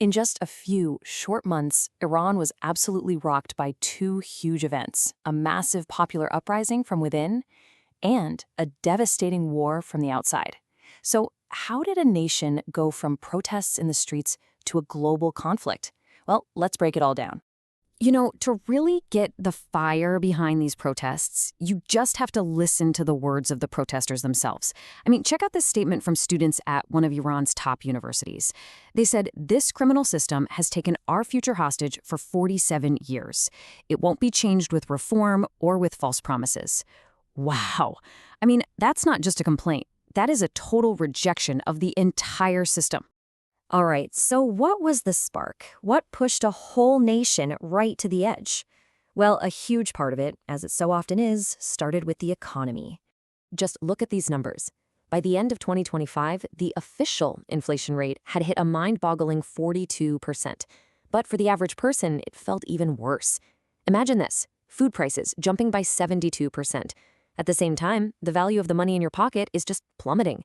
In just a few short months, Iran was absolutely rocked by two huge events: a massive popular uprising from within and a devastating war from the outside. So, how did a nation go from protests in the streets to a global conflict? Well, let's break it all down. To really get the fire behind these protests, you just have to listen to the words of the protesters themselves. Check out this statement from students at one of Iran's top universities. They said, "This criminal system has taken our future hostage for 47 years. It won't be changed with reform or with false promises." Wow. That's not just a complaint. That is a total rejection of the entire system. All right, so what was the spark? What pushed a whole nation right to the edge? Well, a huge part of it, as it so often is, started with the economy. Just look at these numbers. By the end of 2025, the official inflation rate had hit a mind-boggling 42%. But for the average person, it felt even worse. Imagine this: food prices jumping by 72%. At the same time, the value of the money in your pocket is just plummeting.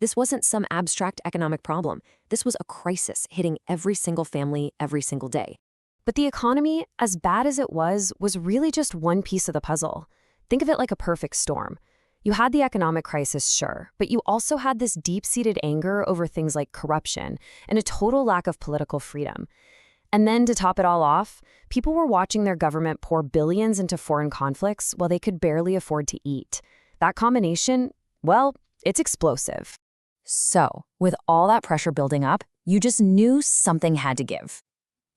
This wasn't some abstract economic problem. This was a crisis hitting every single family every single day. But the economy, as bad as it was really just one piece of the puzzle. Think of it like a perfect storm. You had the economic crisis, sure, but you also had this deep-seated anger over things like corruption and a total lack of political freedom. And then to top it all off, people were watching their government pour billions into foreign conflicts while they could barely afford to eat. That combination, well, it's explosive. So, with all that pressure building up, you just knew something had to give.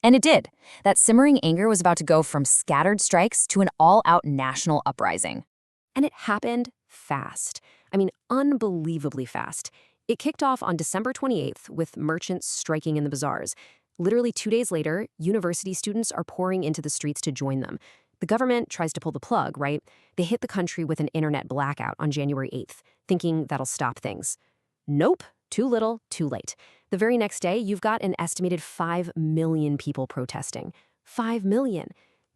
And it did. That simmering anger was about to go from scattered strikes to an all-out national uprising. And it happened fast. Unbelievably fast. It kicked off on December 28th with merchants striking in the bazaars. Literally 2 days later, university students are pouring into the streets to join them. The government tries to pull the plug, right? They hit the country with an internet blackout on January 8th, thinking that'll stop things. Nope, too little, too late. The very next day, you've got an estimated 5 million people protesting. 5 million.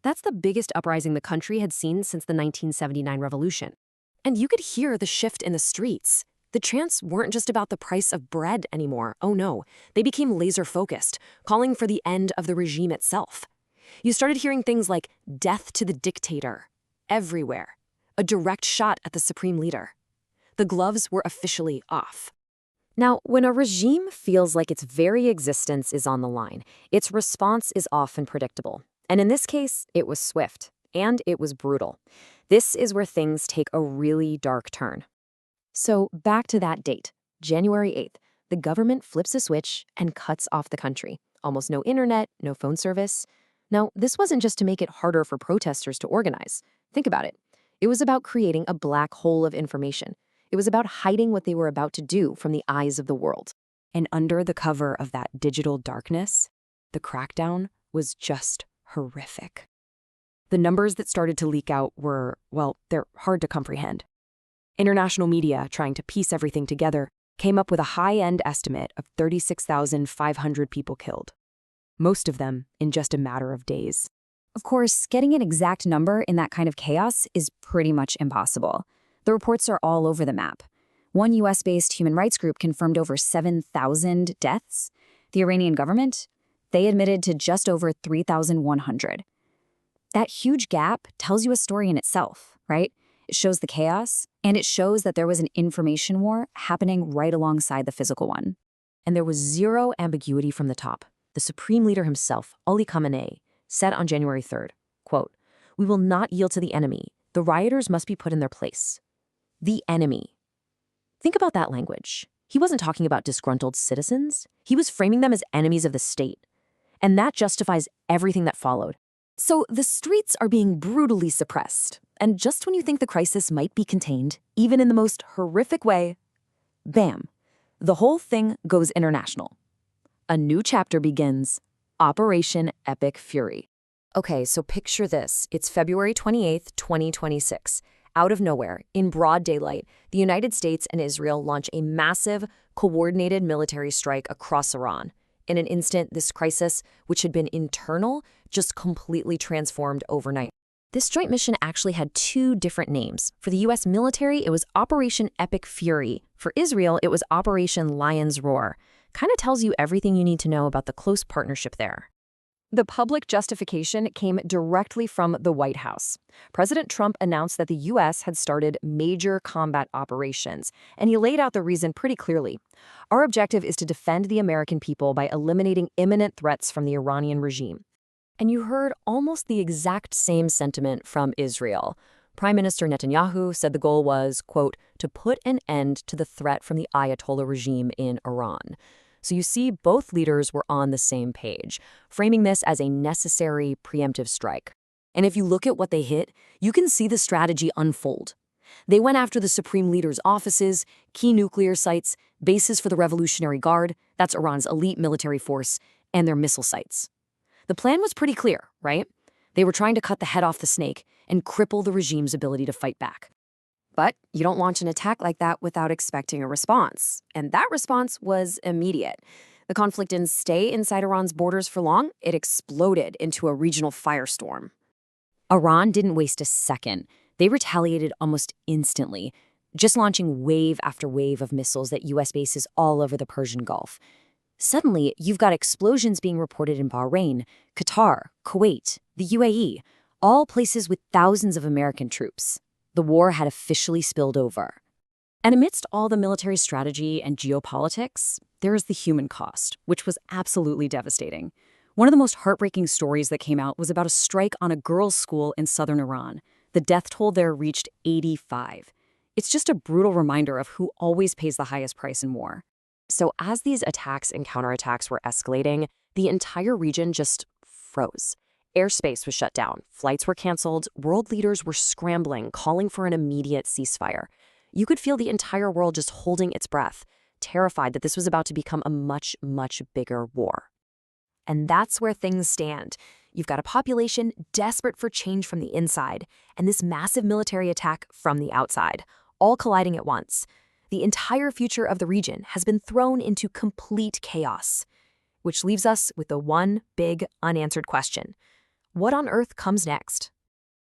That's the biggest uprising the country had seen since the 1979 revolution. And you could hear the shift in the streets. The chants weren't just about the price of bread anymore. Oh no, they became laser-focused, calling for the end of the regime itself. You started hearing things like "death to the dictator" everywhere, a direct shot at the supreme leader. The gloves were officially off. Now, when a regime feels like its very existence is on the line, its response is often predictable. And in this case, it was swift, and it was brutal. This is where things take a really dark turn. So back to that date, January 8th, the government flips a switch and cuts off the country. Almost no internet, no phone service. Now, this wasn't just to make it harder for protesters to organize. Think about it. It was about creating a black hole of information. It was about hiding what they were about to do from the eyes of the world. And under the cover of that digital darkness, the crackdown was just horrific. The numbers that started to leak out were, well, they're hard to comprehend. International media, trying to piece everything together, came up with a high-end estimate of 36,500 people killed. Most of them in just a matter of days. Of course, getting an exact number in that kind of chaos is pretty much impossible. The reports are all over the map. One US-based human rights group confirmed over 7,000 deaths. The Iranian government, they admitted to just over 3,100. That huge gap tells you a story in itself, right? It shows the chaos, and it shows that there was an information war happening right alongside the physical one. And there was zero ambiguity from the top. The supreme leader himself, Ali Khamenei, said on January 3rd, quote, "We will not yield to the enemy. The rioters must be put in their place." The enemy. Think about that language. He wasn't talking about disgruntled citizens. He was framing them as enemies of the state. And that justifies everything that followed. So the streets are being brutally suppressed. And just when you think the crisis might be contained, even in the most horrific way, bam, the whole thing goes international. A new chapter begins. Operation Epic Fury. Okay, so picture this. It's February 28th, 2026. Out of nowhere, in broad daylight, the United States and Israel launch a massive, coordinated military strike across Iran. In an instant, this crisis, which had been internal, just completely transformed overnight. This joint mission actually had two different names. For the U.S. military, it was Operation Epic Fury. For Israel, it was Operation Lion's Roar. Kind of tells you everything you need to know about the close partnership there. The public justification came directly from the White House. President Trump announced that the U.S. had started major combat operations, and he laid out the reason pretty clearly. Our objective is to defend the American people by eliminating imminent threats from the Iranian regime. And you heard almost the exact same sentiment from Israel. Prime Minister Netanyahu said the goal was, quote, to put an end to the threat from the Ayatollah regime in Iran. So you see, both leaders were on the same page, framing this as a necessary preemptive strike. And if you look at what they hit, you can see the strategy unfold. They went after the Supreme Leader's offices, key nuclear sites, bases for the Revolutionary Guard, that's Iran's elite military force, and their missile sites. The plan was pretty clear, right? They were trying to cut the head off the snake and cripple the regime's ability to fight back. But you don't launch an attack like that without expecting a response. And that response was immediate. The conflict didn't stay inside Iran's borders for long. It exploded into a regional firestorm. Iran didn't waste a second. They retaliated almost instantly, just launching wave after wave of missiles at U.S. bases all over the Persian Gulf. Suddenly, you've got explosions being reported in Bahrain, Qatar, Kuwait, the UAE, all places with thousands of American troops. The war had officially spilled over. And amidst all the military strategy and geopolitics, there is the human cost, which was absolutely devastating. One of the most heartbreaking stories that came out was about a strike on a girls' school in southern Iran. The death toll there reached 85. It's just a brutal reminder of who always pays the highest price in war. So as these attacks and counterattacks were escalating, the entire region just froze. Airspace was shut down, flights were canceled, world leaders were scrambling, calling for an immediate ceasefire. You could feel the entire world just holding its breath, terrified that this was about to become a much, much bigger war. And that's where things stand. You've got a population desperate for change from the inside, and this massive military attack from the outside, all colliding at once. The entire future of the region has been thrown into complete chaos, which leaves us with the one big unanswered question. What on earth comes next?